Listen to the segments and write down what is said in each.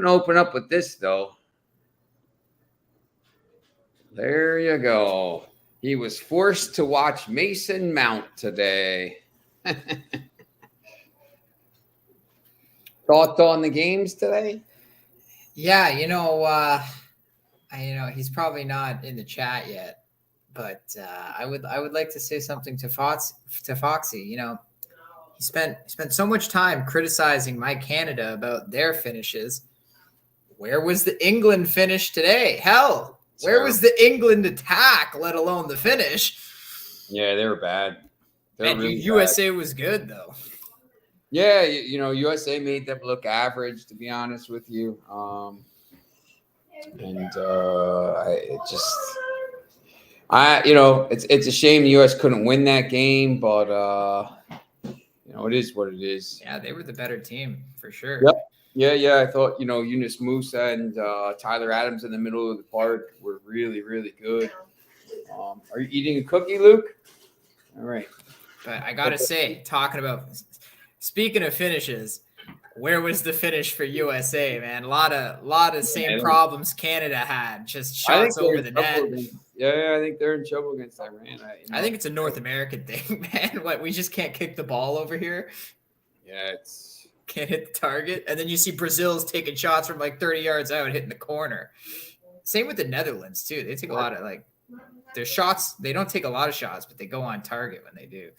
going to open up with this, though. There you go. He was forced to watch Mason Mount today. Thoughts on the games today? Yeah, he's probably not in the chat yet, but I would like to say something to Foxy. He spent so much time criticizing my Canada about their finishes. Where was the England finish today? Hell, where was the England attack, let alone the finish? Yeah, they were bad. And really USA bad. Was good, though. Yeah, USA made them look average, to be honest with you. It's a shame the U.S. couldn't win that game, but it is what it is. Yeah, they were the better team for sure. Yep. Yeah. I thought Yunus Musa and Tyler Adams in the middle of the park were really, really good. Are you eating a cookie, Luke? All right. But I gotta say, speaking of finishes, where was the finish for USA, man? A lot of same problems Canada had, just shots over the net. I think they're in trouble against Iran. I think it's a North American thing, man. What, we just can't kick the ball over here? Yeah, can't hit the target. And then you see Brazil's taking shots from like 30 yards out, hitting the corner. Same with the Netherlands, too. They take a lot of, their shots. They don't take a lot of shots, but they go on target when they do.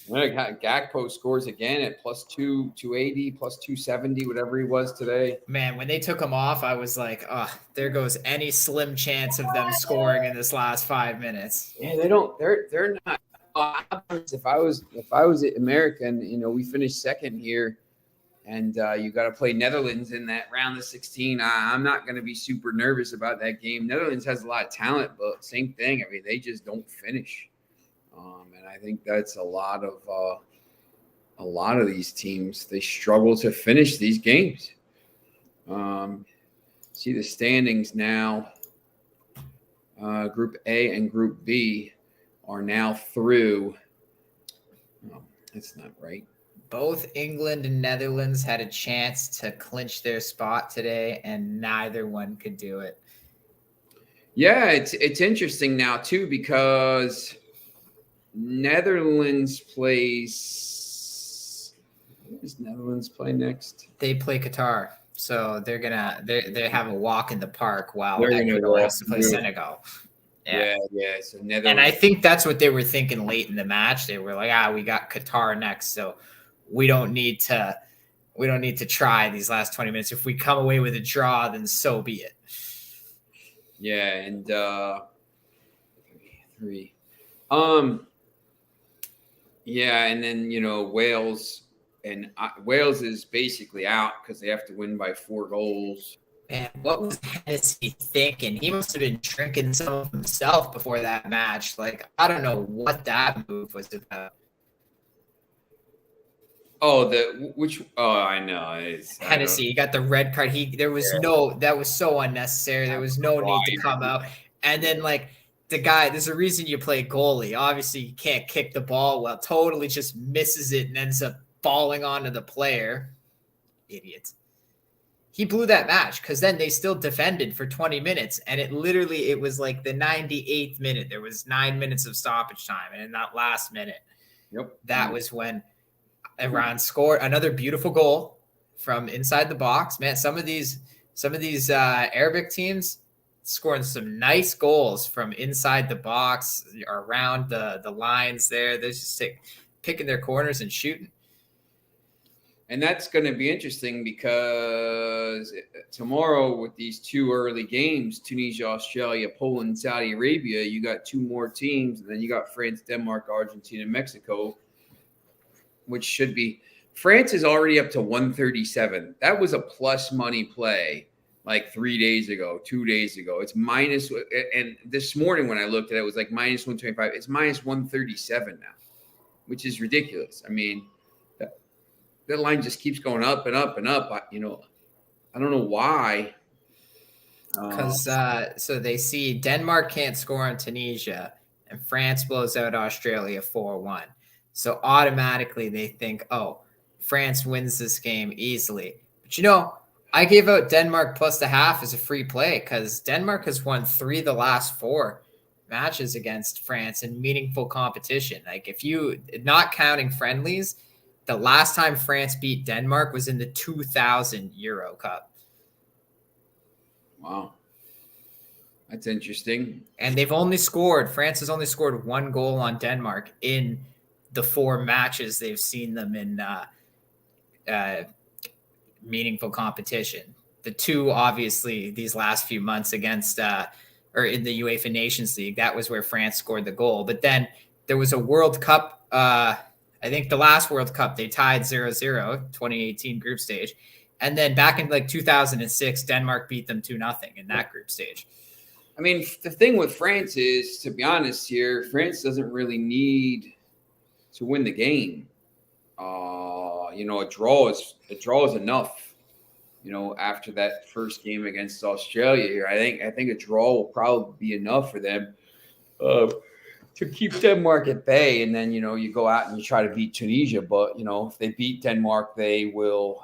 Gakpo scores again at plus 280, plus 270, whatever he was today. Man, when they took him off, I was like, oh, there goes any slim chance of them scoring in this last 5 minutes. Yeah, they're not. If I was American, we finished second here, and you got to play Netherlands in that round of 16. I'm not going to be super nervous about that game. Netherlands has a lot of talent, but same thing. I mean, they just don't finish. And I think that's a lot of these teams. They struggle to finish these games. See the standings now. Group A and Group B are now through. Oh, that's not right. Both England and Netherlands had a chance to clinch their spot today, and neither one could do it. Yeah, it's interesting now too, because Netherlands plays. Who does Netherlands play next? They play Qatar, so they have a walk in the park while Ecuador has to play Senegal. Yeah. So Netherlands, and I think that's what they were thinking late in the match. They were like, we got Qatar next, so we don't need to try these last 20 minutes. If we come away with a draw, then so be it. Yeah, and 3. Yeah, and then Wales is basically out because they have to win by 4 goals. Man, what was Hennessy thinking? He must have been drinking some of himself before that match. Like, I don't know what that move was about. Oh, I know. Hennessy, he got the red card. That was so unnecessary. There was no need to come out. And then the guy, there's a reason you play goalie. Obviously, you can't kick the ball well. Totally just misses it and ends up falling onto the player. Idiot. He blew that match because then they still defended for 20 minutes. And it was like the 98th minute. There was 9 minutes of stoppage time. And in that last minute, that was when Iran scored another beautiful goal from inside the box. Man, some of these Arabic teams scoring some nice goals from inside the box, around the lines there. They're just picking their corners and shooting. And that's going to be interesting because tomorrow with these 2 early games, Tunisia, Australia, Poland, Saudi Arabia, you got 2 more teams. And then you got France, Denmark, Argentina, Mexico, which should be – France is already up to 137. That was a plus money play like 3 days ago, 2 days ago. It's minus – and this morning when I looked at it, it was like minus 125. It's minus 137 now, which is ridiculous. I mean – that line just keeps going up and up and up. I don't know why. Because so they see Denmark can't score on Tunisia and France blows out Australia 4-1. So automatically they think, France wins this game easily. But I gave out Denmark plus the half as a free play because Denmark has won 3 of the last 4 matches against France in meaningful competition. Like if you not counting friendlies, the last time France beat Denmark was in the 2000 Euro Cup. Wow. That's interesting. And France has only scored 1 goal on Denmark in the 4 matches they've seen them in meaningful competition. The 2, obviously, these last few months against or in the UEFA Nations League, that was where France scored the goal. But then there was a World Cup, I think the last World Cup, they tied 0-0, 2018 group stage. And then back in like 2006, Denmark beat them 2-0 in that group stage. I mean, the thing with France is, to be honest here, France doesn't really need to win the game. A draw is enough. After that first game against Australia here, I think a draw will probably be enough for them to keep Denmark at bay. And then you go out and you try to beat Tunisia, but if they beat Denmark, they will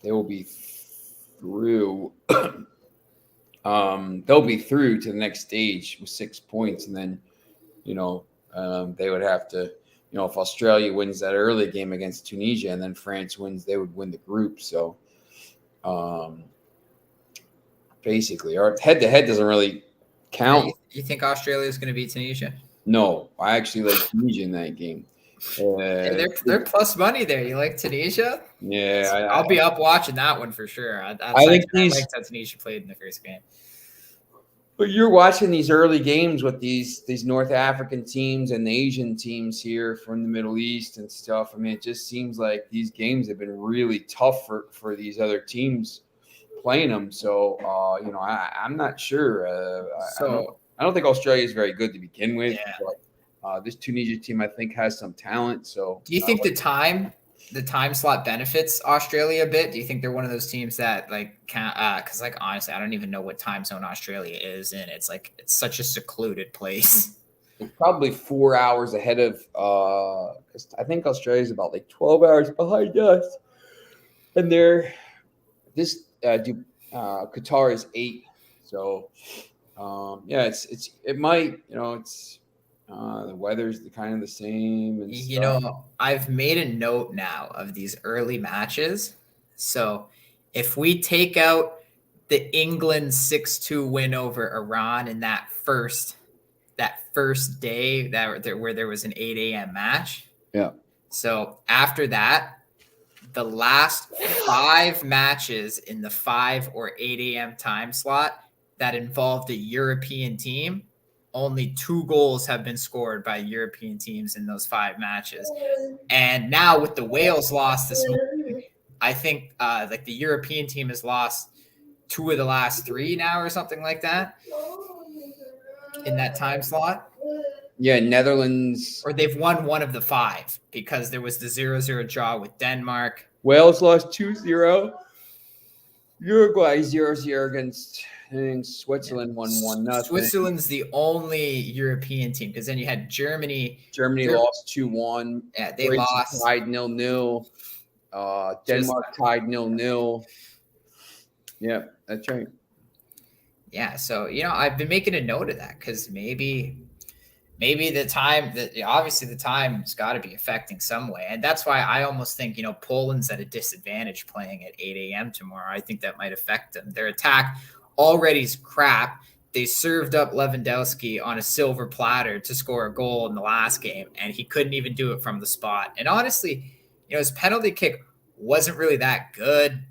be through. They'll be through to the next stage with 6 points, and then they would have to. If Australia wins that early game against Tunisia and then France wins, they would win the group. So basically, our head-to-head doesn't really count. You think Australia is going to beat Tunisia? No, I actually like Tunisia in that game. They're plus money there. You like Tunisia? Yeah. I'll be up watching that one for sure. I liked how Tunisia played in the first game. But you're watching these early games with these North African teams and the Asian teams here from the Middle East and stuff. I mean, it just seems like these games have been really tough for these other teams playing them. So, I'm not sure. I don't think Australia is very good to begin with. Yeah. But, this Tunisia team, I think, has some talent. So, do you think the time slot benefits Australia a bit? Do you think they're one of those teams that because honestly, I don't even know what time zone Australia is in. It's such a secluded place. It's probably 4 hours ahead of. I think Australia is about 12 hours behind us, and Qatar is 8. So, it might it's. The weather's kind of the same. And I've made a note now of these early matches. So if we take out the England 6-2 win over Iran in that first day where there was an 8 a.m. match. Yeah. So after that, the last 5 matches in the 5 or 8 a.m. time slot that involved a European team, only 2 goals have been scored by European teams in those 5 matches. And now with the Wales loss this morning, I think the European team has lost 2 of the last 3 now or something like that in that time slot. Yeah, Netherlands. Or they've won 1 of the 5 because there was the 0-0 draw with Denmark. Wales lost 2-0. Uruguay 0-0 against Switzerland 1-0. Switzerland's the only European team because then you had Germany. Germany lost 2-1. Yeah, they lost. Tied 0-0. Denmark tied 0-0. Yeah, that's right. Yeah, so I've been making a note of that because maybe the time obviously the time's got to be affecting some way, and that's why I almost think Poland's at a disadvantage playing at 8 a.m. tomorrow. I think that might affect them. Their attack already is crap. They served up Lewandowski on a silver platter to score a goal in the last game, and he couldn't even do it from the spot. And honestly, his penalty kick wasn't really that good.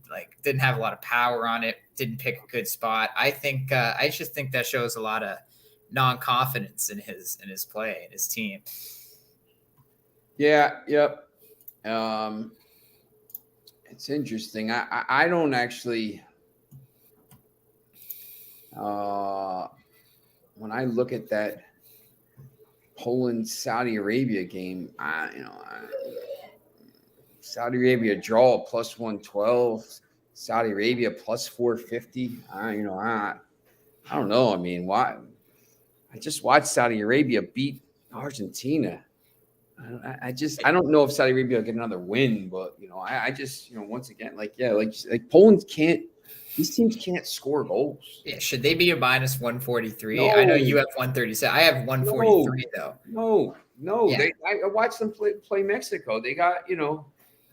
Didn't have a lot of power on it. Didn't pick a good spot. I just think that shows a lot of non-confidence in his play and his team. Yeah. Yep. It's interesting. I don't actually. When I look at that Poland Saudi Arabia game, Saudi Arabia draw plus 112, Saudi Arabia plus 450. I don't know. I mean, why? I just watched Saudi Arabia beat Argentina. I don't know if Saudi Arabia will get another win, but I just once again like Poland can't. These teams can't score goals. Yeah, should they be a minus 143? I know No, you have 137. I have 143 though. No. Yeah. I watched them play Mexico. They got I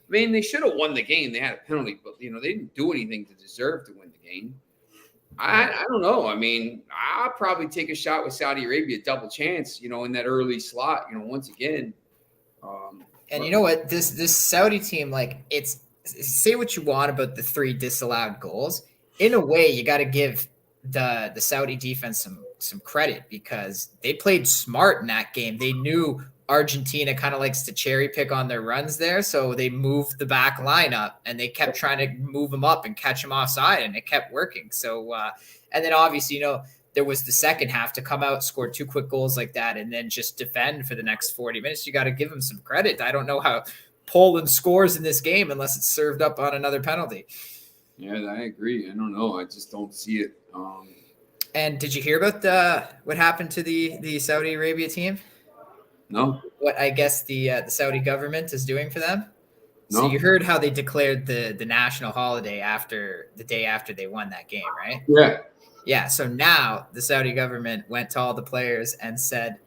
mean, they should have won the game. They had a penalty, but they didn't do anything to deserve to win the game. I don't know. I mean, I'll probably take a shot with Saudi Arabia, double chance, in that early slot, once again. And you know what? This Saudi team, like, it's say what you want about the 3 disallowed goals. In a way, you got to give the Saudi defense some credit because they played smart in that game. They knew Argentina kind of likes to cherry pick on their runs there, so they moved the back line up and they kept trying to move them up and catch them offside, and it kept working. So, and then obviously, there was the second half to come out, score 2 quick goals like that, and then just defend for the next 40 minutes. You got to give them some credit. I don't know how Poland scores in this game unless it's served up on another penalty. Yeah, I agree. I don't know. I just don't see it. And did you hear about what happened to the Saudi Arabia team? No. What I guess the Saudi government is doing for them? No. So you heard how they declared the national holiday after the day after they won that game, right? Yeah. Yeah. So now the Saudi government went to all the players and said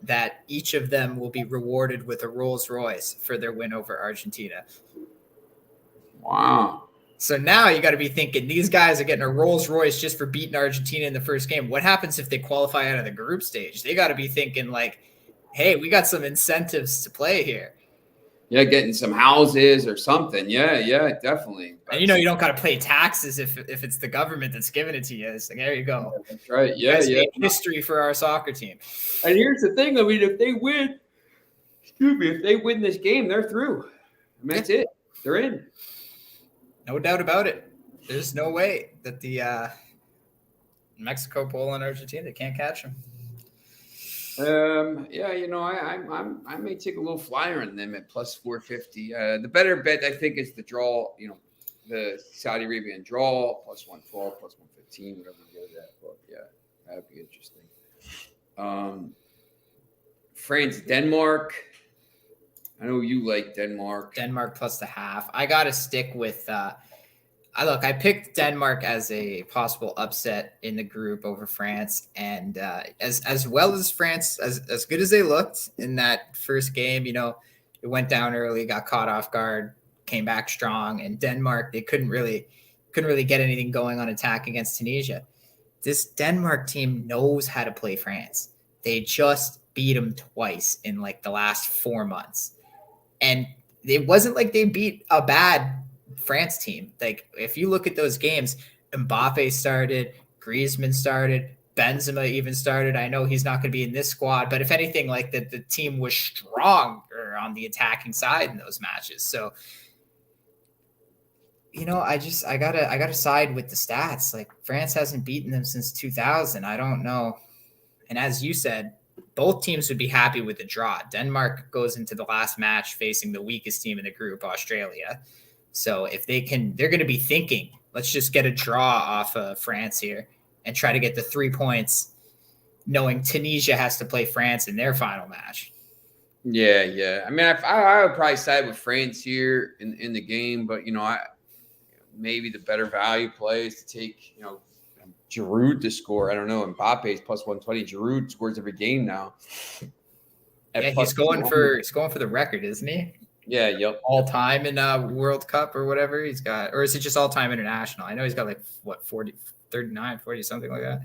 that each of them will be rewarded with a Rolls Royce for their win over Argentina. Wow. So now you got to be thinking these guys are getting a Rolls Royce just for beating Argentina in the first game. What happens if they qualify out of the group stage? They got to be thinking like, hey, we got some incentives to play here. Yeah, getting some houses or something. Yeah, definitely. And you don't got to pay taxes if it's the government that's giving it to you. It's like, there you go. That's right. Yeah. History for our soccer team. And here's the thing. I mean, if they win, if they win this game, they're through. I mean, that's it. They're in. No doubt about it. There's no way that the Mexico, Poland, Argentina, they can't catch them. Yeah, I may take a little flyer on them at plus 450. The better bet I think is the draw. The Saudi Arabian draw plus 112, plus 115, whatever you get at. But yeah, that'd be interesting. France, Denmark. I know you like Denmark. Denmark plus the half. I got to stick with. I picked Denmark as a possible upset in the group over France, and as well as France, as good as they looked in that first game, it went down early, got caught off guard, came back strong, and Denmark they couldn't really get anything going on attack against Tunisia. This Denmark team knows how to play France. They just beat them twice in like the last 4 months. And it wasn't like they beat a bad France team. Like if you look at those games, Mbappe started, Griezmann started, Benzema even started. I know he's not going to be in this squad, but if anything, like the team was stronger on the attacking side in those matches. So, I gotta side with the stats. Like France hasn't beaten them since 2000. I don't know. And as you said, both teams would be happy with the draw. Denmark goes into the last match facing the weakest team in the group, Australia. So if they're going to be thinking, let's just get a draw off of France here and try to get the 3 points, knowing Tunisia has to play France in their final match. Yeah. I mean, I would probably side with France here in the game, but maybe the better value play is to take Giroud to score. I don't know. Mbappe's plus 120. Giroud scores every game now. Yeah, he's going for the record, isn't he? Yeah, yep. All time in World Cup or whatever he's got, or is it just all time international? I know he's got like 40, 39, 40, something like that.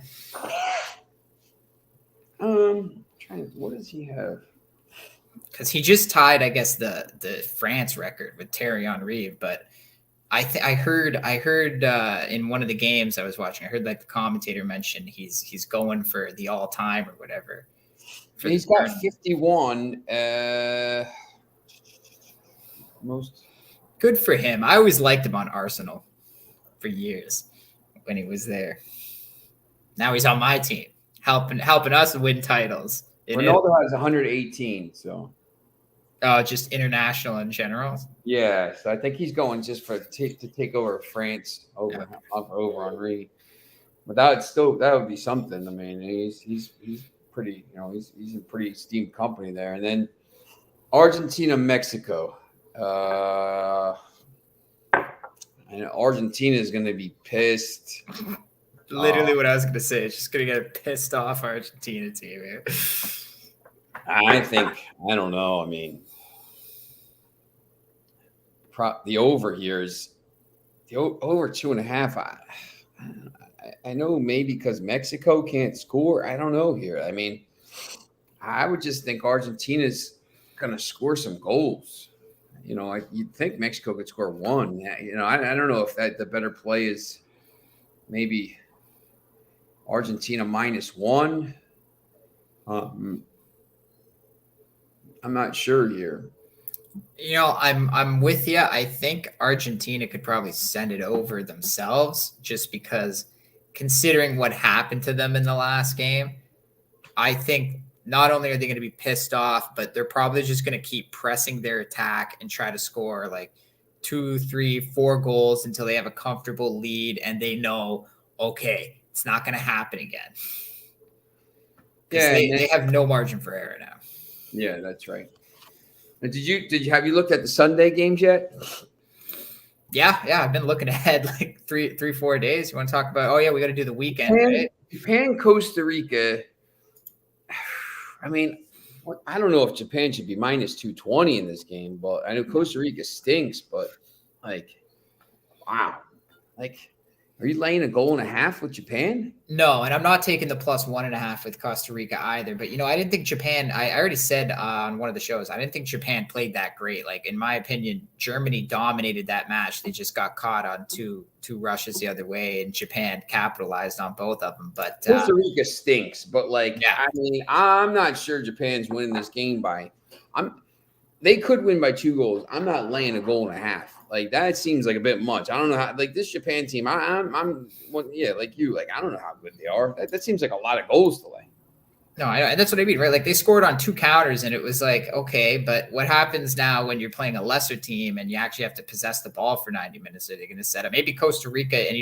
What does he have? Because he just tied, I guess, the France record with Thierry Henry, but I heard in one of the games I was watching, I heard like the commentator mention he's going for the all time or whatever. He's got 51. Most good for him. I always liked him on Arsenal for years when he was there. Now he's on my team, helping us win titles. Ronaldo has 118, so. Oh, just international in general. Yeah, so I think he's going just to take over France over Henry. But that would be something. I mean, he's pretty, he's in pretty esteemed company there. And then Argentina, Mexico. And Argentina is going to be pissed. Literally what I was going to say. It's just going to get a pissed off Argentina team here. I don't know. I mean, the over here is the over 2.5. I know maybe because Mexico can't score. I don't know here. I mean, I would just think Argentina's going to score some goals. You'd think Mexico could score one. I don't know if the better play is maybe Argentina -1. I'm not sure here. I'm with you. I think Argentina could probably send it over themselves just because considering what happened to them in the last game, I think not only are they going to be pissed off, but they're probably just going to keep pressing their attack and try to score like 2, 3, 4 goals until they have a comfortable lead and they know, okay, it's not going to happen again. Yeah, they have no margin for error now. Yeah, that's right. And have you looked at the Sunday games yet? Yeah, I've been looking ahead like 3-4 days. You want to talk about? Oh yeah, we got to do the weekend, right? Japan, Costa Rica. I mean, I don't know if Japan should be -220 in this game, but I know Costa Rica stinks. But wow, are you laying 1.5 with Japan? No, and I'm not taking the +1.5 with Costa Rica either. But I didn't think Japan. I already said on one of the shows, I didn't think Japan played that great. Like in my opinion, Germany dominated that match. They just got caught on two rushes the other way, and Japan capitalized on both of them. But Costa Rica stinks. But I mean, I'm not sure Japan's winning this game by. They could win by 2 goals. I'm not laying 1.5. That seems like a bit much. I don't know how. This Japan team, I'm like you. I don't know how good they are. That seems like a lot of goals to lay. No, I know, and that's what I mean, right? Like they scored on 2 counters, and it was like, okay, but what happens now when you're playing a lesser team and you actually have to possess the ball for 90 minutes? Are they going to set up? Maybe Costa Rica, and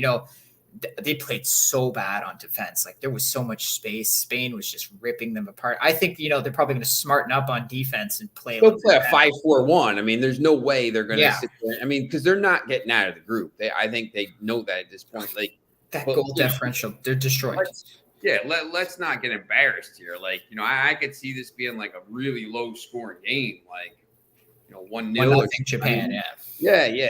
they played so bad on defense. Like there was so much space. Spain was just ripping them apart. I think they're probably going to smarten up on defense and play. They'll play a 5-4-1. I mean, there's no way they're going to sit there. I mean, because they're not getting out of the group. I think they know that at this point. That goal differential, they're destroyed. Let's not get embarrassed here. I could see this being like a really low scoring game, 1-0 Japan. Yeah.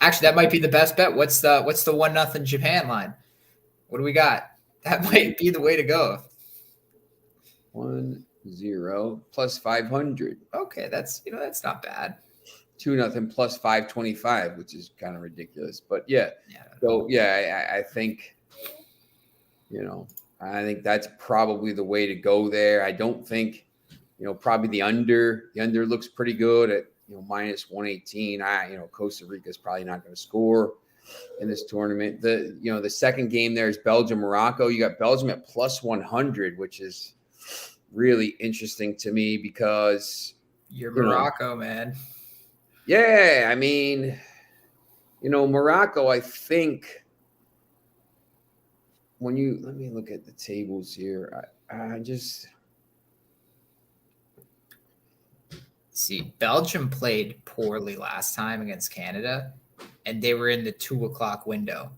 Actually, that might be the best bet. What's the 1-0 Japan line? What do we got? That might be the way to go. 1-0 plus 500. Okay, that's not bad. 2-0 plus 525, which is kind of ridiculous. But yeah. So I think I think that's probably the way to go there. I don't think probably the under looks pretty good at -118. Costa Rica is probably not going to score in this tournament. The second game there is Belgium, Morocco. You got Belgium at +100, which is really interesting to me because you're Morocco, man. Yeah, I mean, Morocco, I think let me look at the tables here. I just see Belgium played poorly last time against Canada, and they were in the 2:00 window.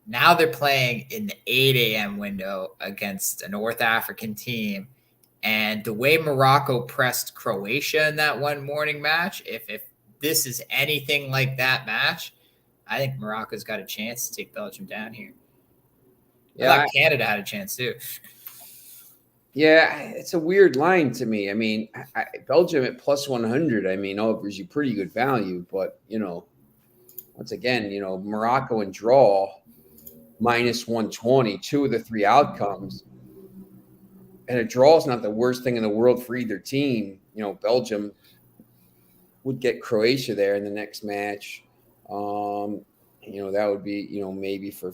Now they're playing in the 8 a.m. window against a North African team. And the way Morocco pressed Croatia in that one morning match, if this is anything like that match, I think Morocco's got a chance to take Belgium down here. Yeah, I thought Canada had a chance too. Yeah, it's a weird line to me. I mean, Belgium at +100, I mean, offers you pretty good value. But, once again, Morocco and draw -120, 2 of the 3 outcomes. And a draw is not the worst thing in the world for either team. Belgium would get Croatia there in the next match. That would be, maybe for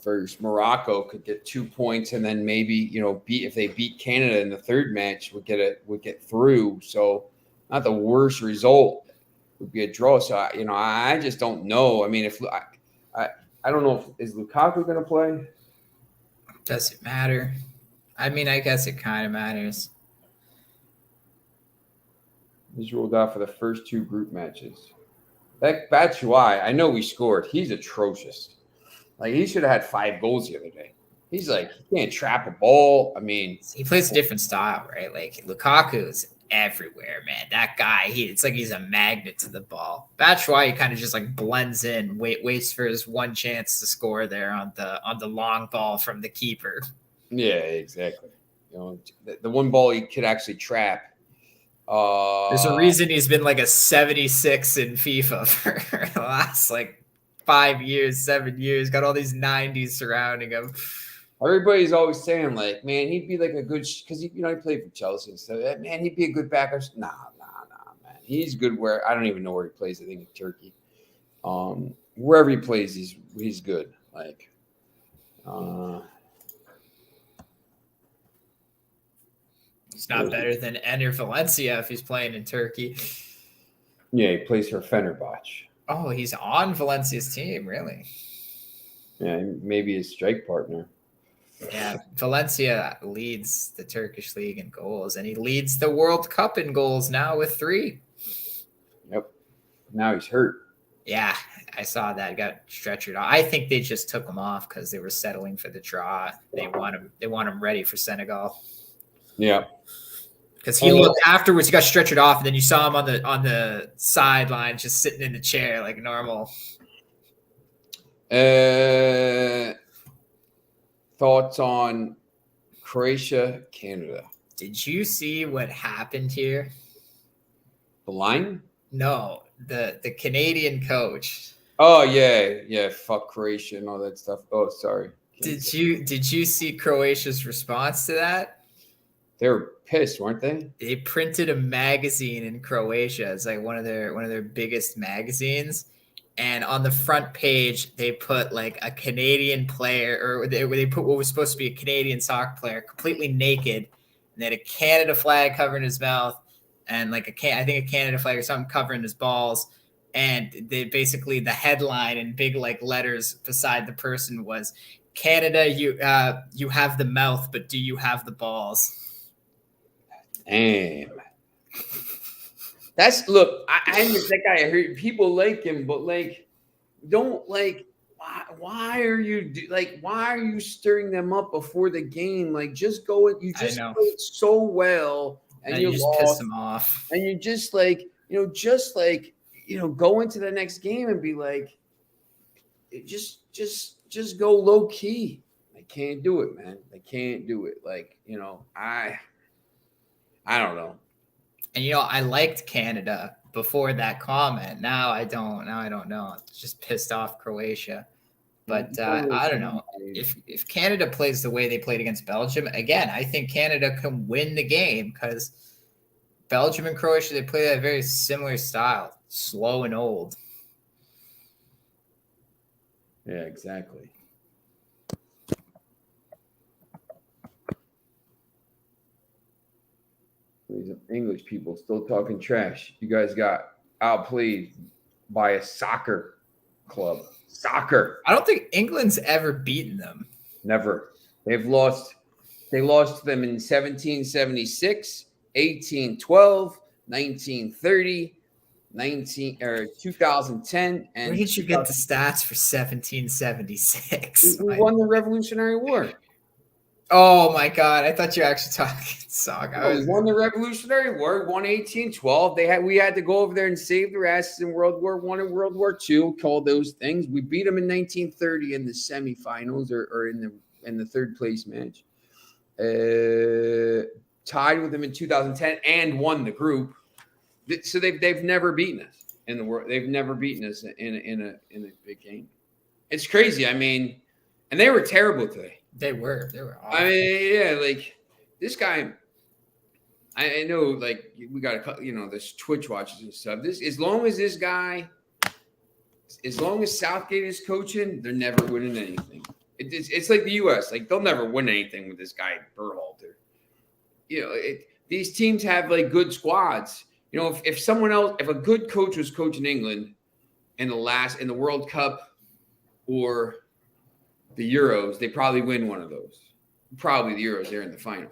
first. Morocco could get 2 points, and then maybe if they beat Canada in the third match, would get through. So not the worst result would be a draw. So I just don't know. I mean, if I don't know, is Lukaku going to play? Does it matter? I mean, I guess it kind of matters. He's ruled out for the first 2 group matches. That's why I know we scored. He's atrocious. Like, he should have had 5 goals the other day. He's like, he can't trap a ball. I mean, he plays a different style, right? Like Lukaku's everywhere, man. That guy, it's like he's a magnet to the ball. Batshuayi kind of just like blends in, waits for his one chance to score there on the long ball from the keeper. Yeah, exactly. You know, the one ball he could actually trap. There's a reason he's been like a 76 in FIFA for the last like 5 years, 7 years. Got all these 90s surrounding him. Everybody's always saying, like, man, he'd be like a good because he played for Chelsea and stuff. Man, he'd be a good backup. Nah, man. He's good where I don't even know where he plays. I think in Turkey. Wherever he plays, he's good. Like, he's not better than Ener Valencia if he's playing in Turkey. Yeah, he plays for Fenerbahce. Oh, he's on Valencia's team, really? Yeah, maybe his strike partner. Yeah, Valencia leads the Turkish league in goals, and he leads the World Cup in goals now with 3. Yep. Now he's hurt. Yeah, I saw that. He got stretchered off. I think they just took him off because they were settling for the draw. They want him ready for Senegal. Yeah. Because he looked afterwards, he got stretchered off, and then you saw him on the sideline just sitting in the chair like normal. Thoughts on Croatia, Canada? Did you see what happened here? The line? No, the Canadian coach. Oh yeah. Fuck Croatia and all that stuff. Oh, sorry. Did you see Croatia's response to that? They were pissed, weren't they? They printed a magazine in Croatia. It's like one of their biggest magazines. And on the front page, they put like a Canadian player, or they put what was supposed to be a Canadian soccer player, completely naked, and they had a Canada flag covering his mouth, and like I think a Canada flag or something covering his balls. And they basically the headline in big like letters beside the person was, "Canada, you have the mouth, but do you have the balls?" Damn. Look, I that guy. I heard people like him, but like, don't like. Why are you stirring them up before the game? Like, just go. You just played so well, and you just pissed them off. And you just go into the next game and be like, just go low key. They can't do it, man. They can't do it. Like, I don't know. And I liked Canada before that comment. Now I don't know. It's just pissed off Croatia. But I don't know. If Canada plays the way they played against Belgium, again, I think Canada can win the game because Belgium and Croatia, they play that very similar style, slow and old. Yeah, exactly. These English people still talking trash. You guys got outplayed by a soccer club. Soccer. I don't think England's ever beaten them. Never. They've lost. They lost to them in 1776, 1812, 1930, 2010, and where did you get the stats for 1776? We won the Revolutionary War. Oh my God! I thought you were actually talking soccer. We won the Revolutionary War. We won 1812. We had to go over there and save their asses in World War I and World War II. Called those things. We beat them in 1930 in the semifinals or in the third place match. Tied with them in 2010 and won the group. So they've never beaten us in the world. They've never beaten us in a big game. It's crazy. I mean, and they were terrible today. They were awful. I mean, yeah, like this guy. I know, like we got this Twitch watches and stuff. As long as Southgate is coaching, they're never winning anything. It's like the U.S. Like they'll never win anything with this guy Berhalter. These teams have like good squads. If a good coach was coaching England in the World Cup or the Euros, they probably win one of those. Probably the Euros, they're in the final.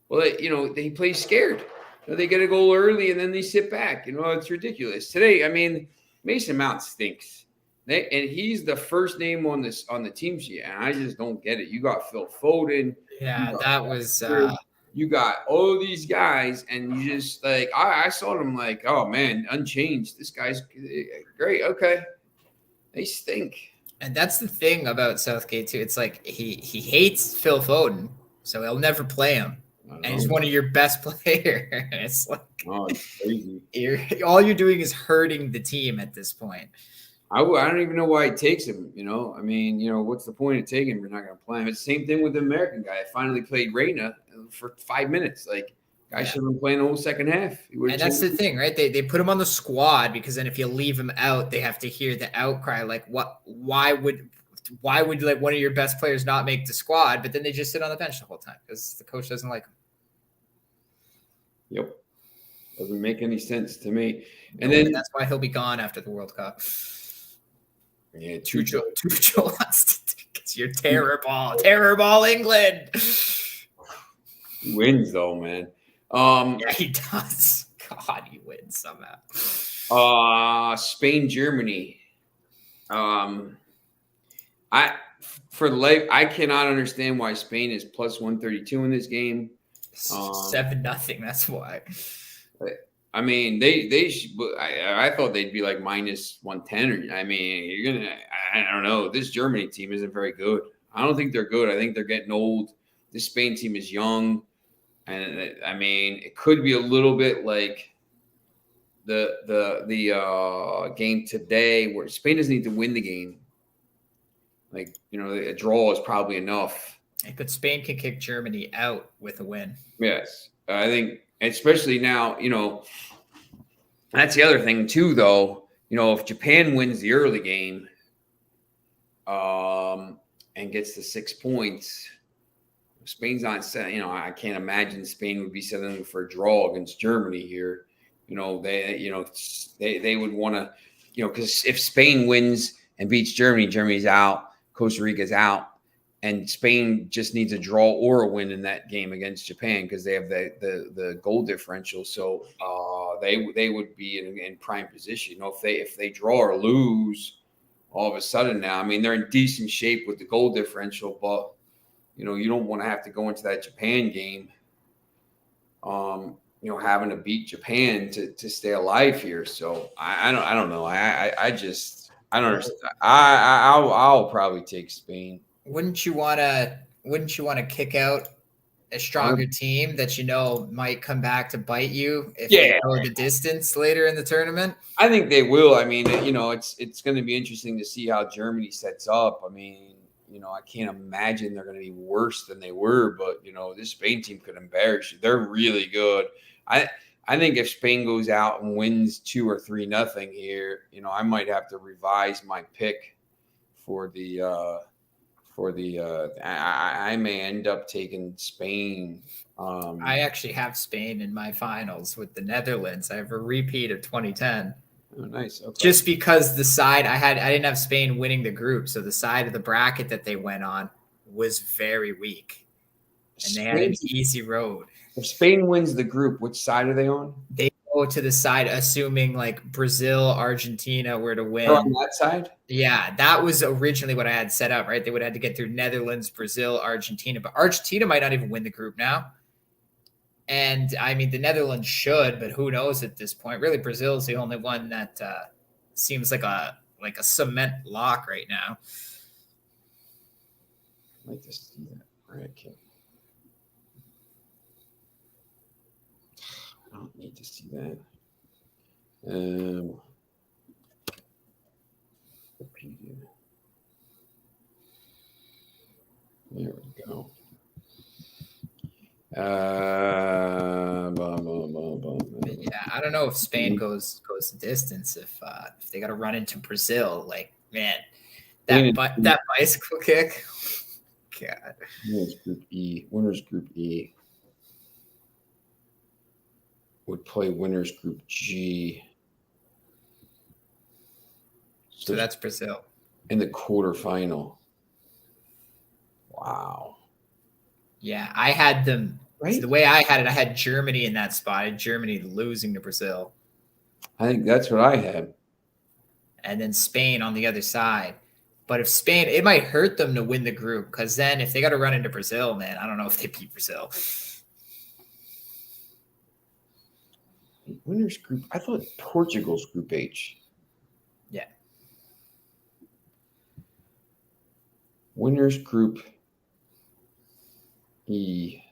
Well, he plays scared. They get a goal early and then they sit back. It's ridiculous. Today, I mean, Mason Mount stinks. And he's the first name on the team sheet, and I just don't get it. You got Phil Foden. Yeah, that was. You got all these guys, and you just like I saw them like, oh man, unchanged. This guy's great. Okay, they stink. And that's the thing about Southgate too. It's like he hates Phil Foden, so he'll never play him. And he's one of your best players. It's like, it's crazy. All you're doing is hurting the team at this point. I don't even know why he takes him. I mean, what's the point of taking him? We're not going to play him. It's the same thing with the American guy. I finally played Reyna for 5 minutes. Like, guy should have been playing the whole second half. And that's the thing, right? They put him on the squad because then if you leave him out, they have to hear the outcry. Like, why would like one of your best players not make the squad? But then they just sit on the bench the whole time because the coach doesn't like him. Yep. Doesn't make any sense to me. And then that's why he'll be gone after the World Cup. Yeah, Tuchel because you're terrible England. He wins though, man. Yeah, he does. God, he wins somehow. Spain, Germany. I cannot understand why Spain is plus 132 in this game. 7-0. That's why. I mean, I thought they'd be like minus 110. I mean, I don't know. This Germany team isn't very good. I don't think they're good. I think they're getting old. This Spain team is young. And I mean, it could be a little bit like the game today where Spain doesn't need to win the game. Like, a draw is probably enough. But Spain can kick Germany out with a win. Yes. I think, especially now, that's the other thing too, though. If Japan wins the early game and gets the 6 points, Spain's not set. I can't imagine Spain would be settling for a draw against Germany here. They would want to, because if Spain wins and beats Germany, Germany's out, Costa Rica's out, and Spain just needs a draw or a win in that game against Japan because they have the goal differential. So they would be in prime position. If they draw or lose, all of a sudden now, I mean, they're in decent shape with the goal differential, but you don't want to have to go into that Japan game, having to beat Japan to stay alive here. So I don't know. I don't understand. I'll probably take Spain. Wouldn't you want to kick out a stronger team that might come back to bite you if they go the distance later in the tournament? I think they will. I mean, it's going to be interesting to see how Germany sets up. I mean, I can't imagine they're going to be worse than they were, but this Spain team could embarrass you. They're really good. I think if Spain goes out and wins 2 or 3-0 here, I might have to revise my pick for the I may end up taking Spain. I actually have Spain in my finals with the Netherlands. I have a repeat of 2010. Oh, nice. Okay. Just because the side I didn't have Spain winning the group, so the side of the bracket that they went on was very weak, and they had an easy road. If Spain wins the group, which side are they on? They go to the side, assuming like Brazil, Argentina were to win. They're on that side? Yeah, that was originally what I had set up, right? They would have to get through Netherlands, Brazil, Argentina, but Argentina might not even win the group now. And I mean, the Netherlands should, but who knows at this point? Really, Brazil is the only one that seems like a cement lock right now. I'd like to see that. Right, okay. I don't need to see that. There we go. Yeah, I don't know if Spain goes the distance if they got to run into Brazil. Like, man, that bicycle kick. God. Winners Group E. Winners Group E would play Winners Group G. So that's Brazil in the quarterfinal. Wow. Yeah, I had them Right. So the way I had it, I had Germany in that spot. I had Germany losing to Brazil. I think that's what I had. And then Spain on the other side. But if Spain, it might hurt them to win the group because then if they got to run into Brazil, man, I don't know if they beat Brazil. Winners group. I thought Portugal's group H. Yeah. Winners group E.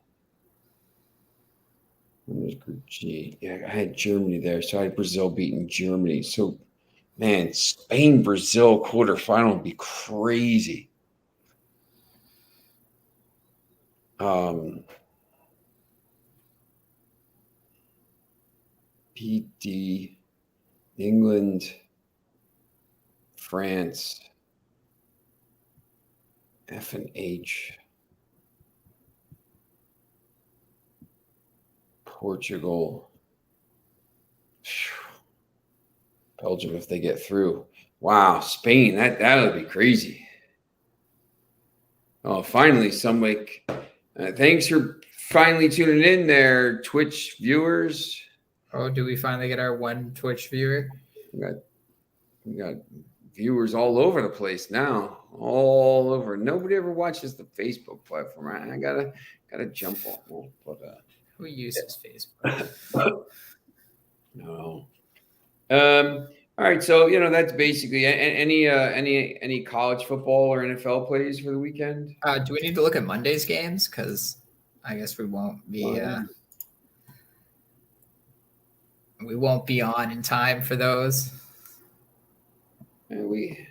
Winners group G. Yeah, I had Germany there, so I had Brazil beating Germany. So, man, Spain Brazil quarterfinal would be crazy. PD, England, France, F and H, Portugal, Belgium if they get through. Wow, Spain, that would be crazy. Oh, finally, somebody. Thanks for finally tuning in there, Twitch viewers. Oh, do we finally get our one Twitch viewer? We got viewers all over the place now, all over. Nobody ever watches the Facebook platform. I gotta jump on. But who uses Facebook? No. All right, so that's basically any college football or NFL plays for the weekend. Do we need to look at Monday's games? Because I guess we won't be. We won't be on in time for those. Maybe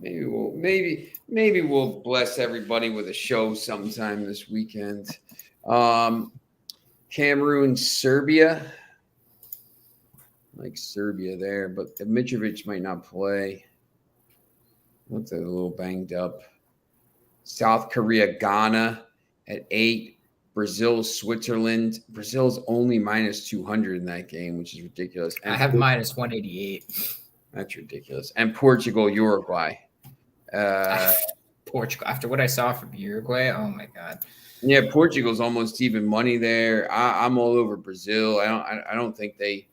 we'll bless everybody with a show sometime this weekend. Cameroon, Serbia. Like Serbia there, but Mitrovic might not play. Looks like a little banged up. South Korea, Ghana at 8. Brazil, Switzerland. Brazil's only minus 200 in that game, which is ridiculous. And I have minus 188. That's ridiculous. And Portugal, Uruguay. Portugal. After what I saw from Uruguay, oh my God. Yeah, Portugal's almost even money there. I'm all over Brazil. I don't think they.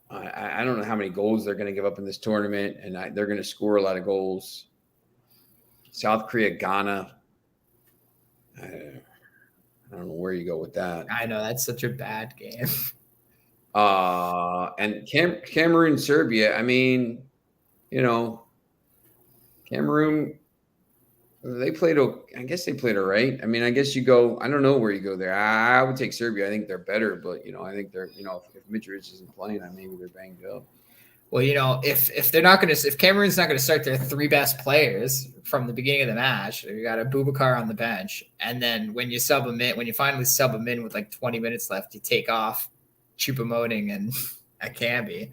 I don't know how many goals they're going to give up in this tournament, and they're going to score a lot of goals. South Korea, Ghana. I don't know where you go with that. I know that's such a bad game. And Cameroon, Serbia. I mean, Cameroon. They played. I guess they played all right. I mean, I guess you go. I don't know where you go there. I would take Serbia. I think they're better, but I think they're. If Mitrovic isn't playing, maybe they're banged up. Well, if they're not going to, if Cameroon's not going to start their 3 best players from the beginning of the match, you got a Boubacar on the bench, and then when you finally sub them in with like 20 minutes left, you take off Choupo-Moting and Akambi.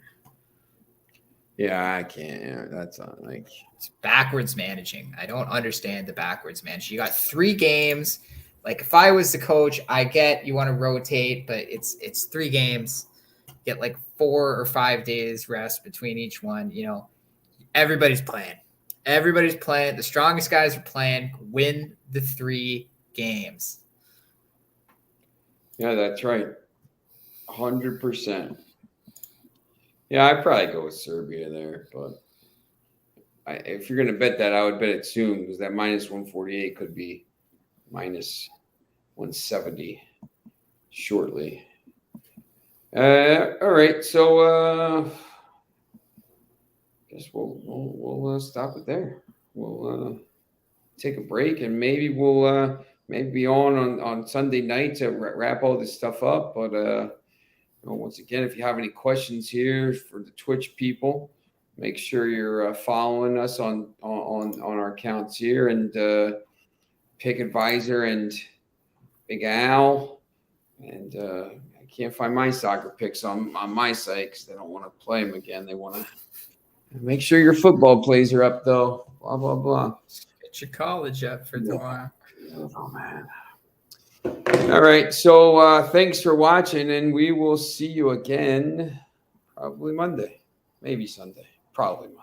Yeah, I can't. That's not like it's backwards managing. I don't understand the backwards managing. You got 3 games. Like if I was the coach, I get you want to rotate, but it's 3 games. Get like 4 or 5 days rest between each one. Everybody's playing. Everybody's playing. The strongest guys are playing. Win the 3 games. Yeah, that's right. 100%. Yeah, I'd probably go with Serbia there, but if you're going to bet that, I would bet it soon because that minus 148 could be minus 170 shortly. All right, so I guess we'll stop it there. We'll take a break, and maybe we'll maybe be on Sunday night to wrap all this stuff up. But once again, if you have any questions here for the Twitch people, make sure you're following us on our accounts here, and Pick Advisor and Big Al. And I can't find my soccer picks on my site because they don't want to play them again. They want to make sure your football plays are up, though. Blah, blah, blah. Get your college up for tomorrow. Oh, man. All right. So thanks for watching, and we will see you again probably Monday, maybe Sunday, probably Monday.